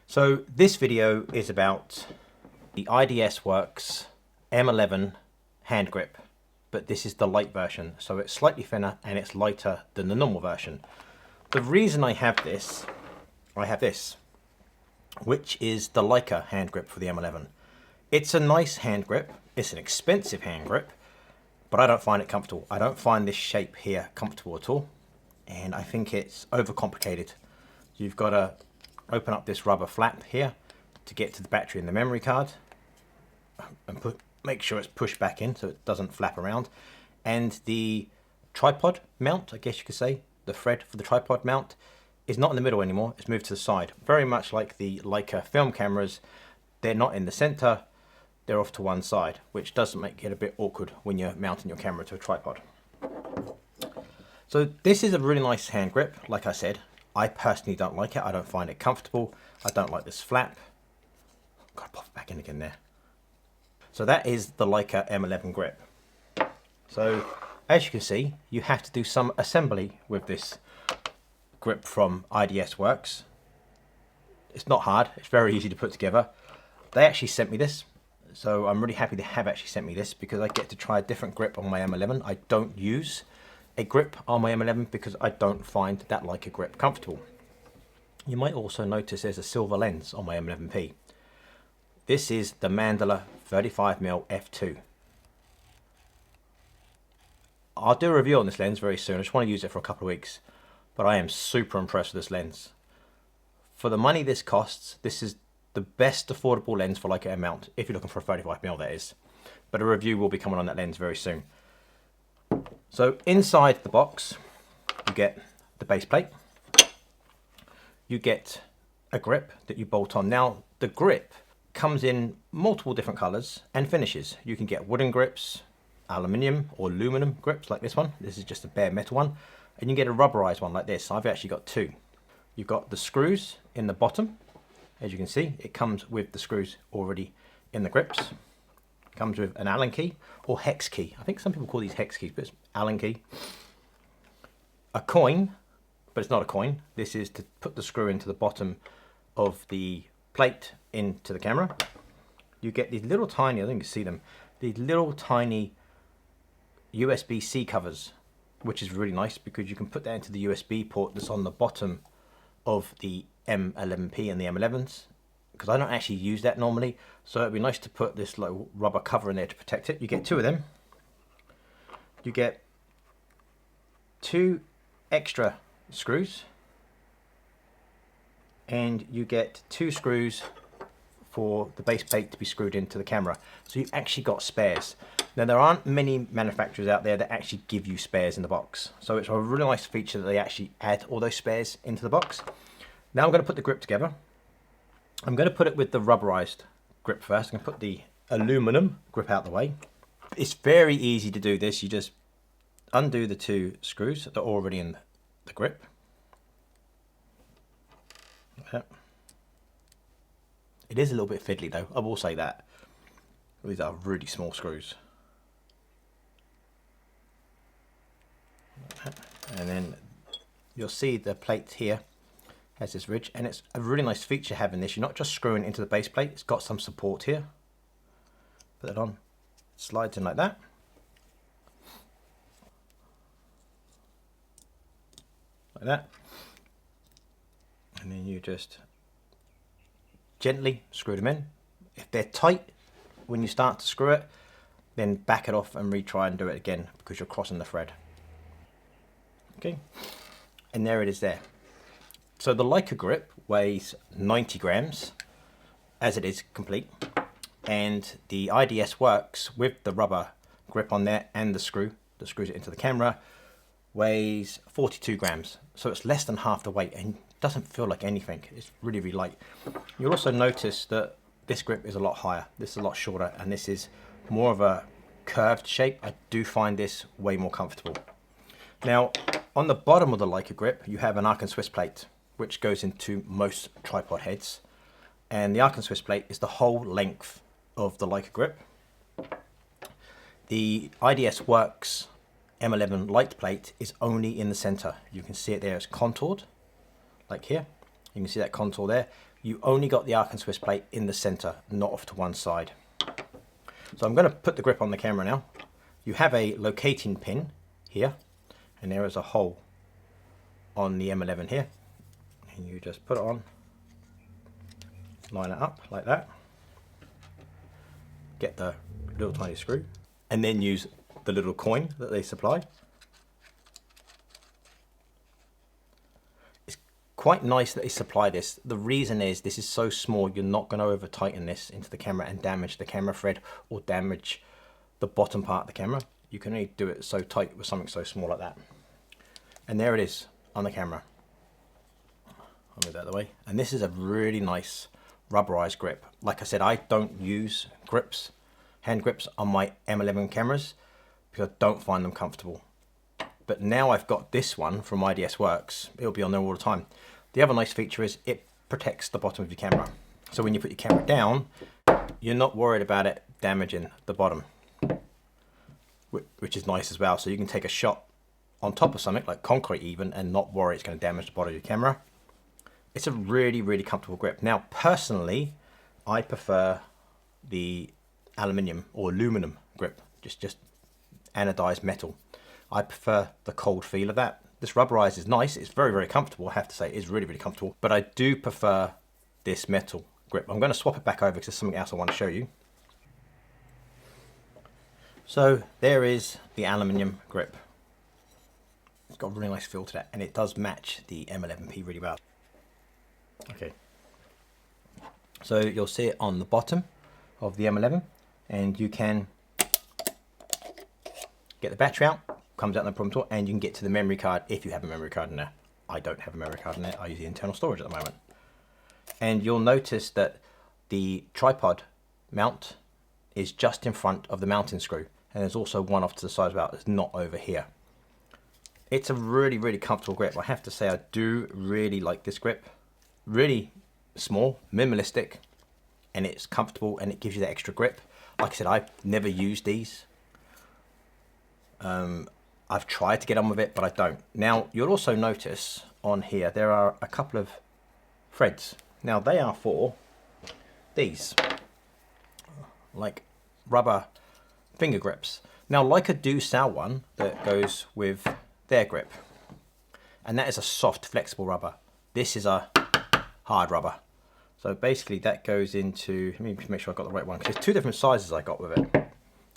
So this video is about the IDS Works M11 hand grip, but this is the light version, so it's slightly thinner and it's lighter than the normal version. The reason I have this, which is the Leica hand grip for the M11. It's a nice hand grip, it's an expensive hand grip, but I don't find it comfortable. I don't find this shape here comfortable at all, and I think it's overcomplicated. You've got to open up this rubber flap here to get to the battery and the memory card, and make sure it's pushed back in so it doesn't flap around. And the tripod mount, I guess you could say, the thread for the tripod mount is not in the middle anymore, it's moved to the side. Very much like the Leica film cameras, they're not in the center, they're off to one side, which doesn't make it a bit awkward when you're mounting your camera to a tripod. So this is a really nice hand grip, like I said. I personally don't like it, I don't find it comfortable, I don't like this flap. Gotta pop it back in again there. So that is the Leica M11 grip. So as you can see, you have to do some assembly with this grip from IDS Works. It's not hard, it's very easy to put together. They actually sent me this, so I'm really happy they have actually sent me this because I get to try a different grip on my M11. I don't use a grip on my M11 because I don't find that Leica grip comfortable. You might also notice there's a silver lens on my M11P. This is the Mandela 35mm f2. I'll do a review on this lens very soon. I just want to use it for a couple of weeks, but I am super impressed with this lens. For the money this costs, this is the best affordable lens for Leica M mount, if you're looking for a 35mm, that is. But a review will be coming on that lens very soon. So inside the box, you get the base plate. You get a grip that you bolt on. Now, the grip comes in multiple different colors and finishes. You can get wooden grips, aluminium or aluminum grips like this one. This is just a bare metal one. And you can get a rubberized one like this. I've actually got two. You've got the screws in the bottom. As you can see, it comes with the screws already in the grips. It comes with an Allen key or hex key. I think some people call these hex keys, but it's Allen key. A coin, but it's not a coin. This is to put the screw into the bottom of the plate into the camera. You get these little tiny, I think you can see them, these little tiny USB-C covers, which is really nice because you can put that into the USB port that's on the bottom of the M11P and the M11s, because I don't actually use that normally, so it'd be nice to put this little rubber cover in there to protect it. You get two of them. You get two extra screws, and you get two screws for the base plate to be screwed into the camera. So you've actually got spares. Now, there aren't many manufacturers out there that actually give you spares in the box, so it's a really nice feature that they actually add all those spares into the box. Now I'm going to put the grip together. I'm going to put it with the rubberized grip first. I'm going to put the aluminum grip out the way. It's very easy to do this. You just undo the two screws that are already in the grip. Like that. It is a little bit fiddly though, I will say that. These are really small screws. Like that. And then you'll see the plate here has this ridge, and it's a really nice feature having this. You're not just screwing into the base plate, it's got some support here. Put it on, it slides in like that. Like that. And then you just gently screw them in. If they're tight when you start to screw it, then back it off and retry and do it again because you're crossing the thread. Okay, and there it is there. So the Leica grip weighs 90 grams as it is complete, and the IDS Works with the rubber grip on there and the screw that screws it into the camera weighs 42 grams. So it's less than half the weight and doesn't feel like anything. It's really, really light. You'll also notice that this grip is a lot higher. This is a lot shorter, and this is more of a curved shape. I do find this way more comfortable. Now, on the bottom of the Leica grip, you have an Arc and Swiss plate, which goes into most tripod heads. And the Arc and Swiss plate is the whole length of the Leica grip. The IDS Works M11 light plate is only in the center. You can see it there, it's contoured, like here. You can see that contour there. You only got the arc and twist plate in the center, not off to one side. So I'm going to put the grip on the camera now. You have a locating pin here, and there is a hole on the M11 here. And you just put it on, line it up like that, get the little tiny screw, and then use the little coin that they supply. It's quite nice that they supply this. The reason is this is so small, you're not going to over tighten this into the camera and damage the camera thread or damage the bottom part of the camera. You can only do it so tight with something so small like that. And there it is on the camera. I'll move that out of the way. And this is a really nice rubberized grip. Like I said, I don't use grips, hand grips on my M11 cameras because I don't find them comfortable. But now I've got this one from IDS Works, it'll be on there all the time. The other nice feature is it protects the bottom of your camera. So when you put your camera down, you're not worried about it damaging the bottom, which is nice as well. So you can take a shot on top of something like concrete even and not worry it's going to damage the bottom of your camera. It's a really, really comfortable grip. Now, personally, I prefer the aluminium or aluminum grip, just anodized metal. I prefer the cold feel of that. This rubberized is nice. It's very, very comfortable. I have to say, it is really, really comfortable. But I do prefer this metal grip. I'm going to swap it back over because there's something else I want to show you. So there is the aluminium grip. It's got a really nice feel to that, and it does match the M11P really well. Okay, so you'll see it on the bottom of the M11, and you can get the battery out, comes out no problem at all, and you can get to the memory card if you have a memory card in there. I don't have a memory card in there, I use the internal storage at the moment. And you'll notice that the tripod mount is just in front of the mounting screw, and there's also one off to the side as well that's not over here. It's a really, really comfortable grip. I have to say I do really like this grip. Really small, minimalistic, and it's comfortable and it gives you that extra grip. Like I said, I've never used these. I've tried to get on with it, but I don't. Now, you'll also notice on here, there are a couple of threads. Now, they are for these, like rubber finger grips. Now, Leica do sell one that goes with their grip, and that is a soft, flexible rubber. This is a hard rubber. So basically that goes into, let me make sure I got the right one, because there's two different sizes I got with it.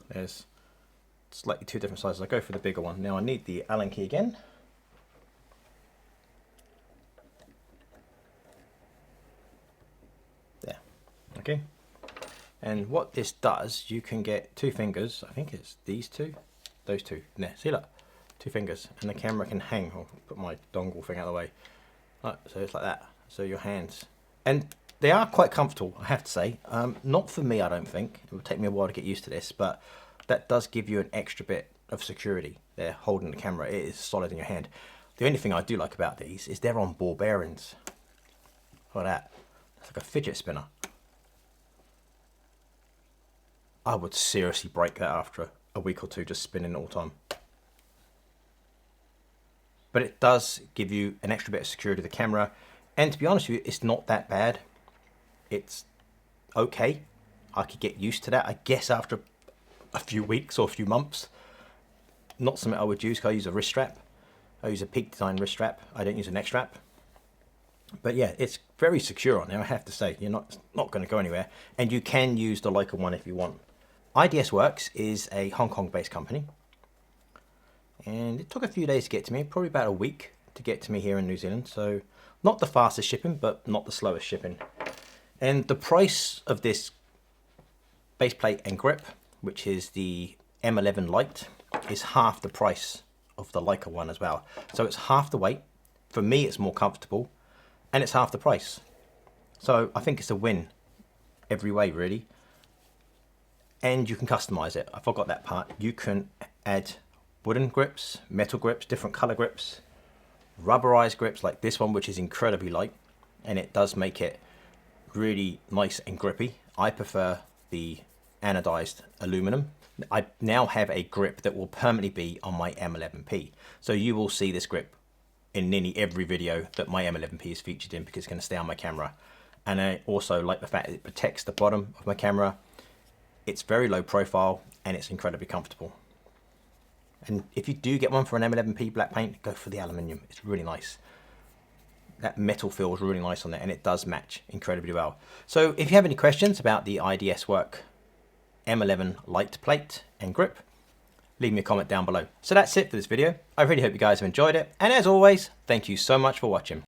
There's slightly two different sizes. I go for the bigger one. Now I need the Allen key again. There, okay. And what this does, you can get two fingers, I think it's these two, those two, there, see look, two fingers, and the camera can hang. I'll put my dongle thing out of the way. Right, so it's like that. So your hands, and they are quite comfortable, I have to say. Not for me, I don't think. It would take me a while to get used to this, but that does give you an extra bit of security there, holding the camera. It is solid in your hand. The only thing I do like about these is they're on ball bearings. Look at that. It's like a fidget spinner. I would seriously break that after a week or two just spinning all the time. But it does give you an extra bit of security to the camera. And to be honest with you, it's not that bad. It's okay. I could get used to that, I guess, after a few weeks or a few months. Not something I would use because I use a wrist strap. I use a Peak Design wrist strap. I don't use a neck strap. But yeah, it's very secure on there, I have to say. You're not going to go anywhere. And you can use the Leica one if you want. IDS Works is a Hong Kong-based company. And it took a few days to get to me, probably about a week to get to me here in New Zealand. So not the fastest shipping, but not the slowest shipping. And the price of this base plate and grip, which is the M11 Lite, is half the price of the Leica one as well. So it's half the weight. For me, it's more comfortable, and it's half the price. So I think it's a win every way, really. And you can customize it. I forgot that part. You can add wooden grips, metal grips, different color grips, rubberized grips like this one, which is incredibly light, and it does make it really nice and grippy. I prefer the anodized aluminum. I now have a grip that will permanently be on my M11P. So you will see this grip in nearly every video that my M11P is featured in, because it's going to stay on my camera. And I also like the fact that it protects the bottom of my camera. It's very low profile and it's incredibly comfortable. And if you do get one for an M11P black paint, go for the aluminium. It's really nice. That metal feels really nice on there, and it does match incredibly well. So if you have any questions about the IDSworks M11 light plate and grip, leave me a comment down below. So that's it for this video. I really hope you guys have enjoyed it. And as always, thank you so much for watching.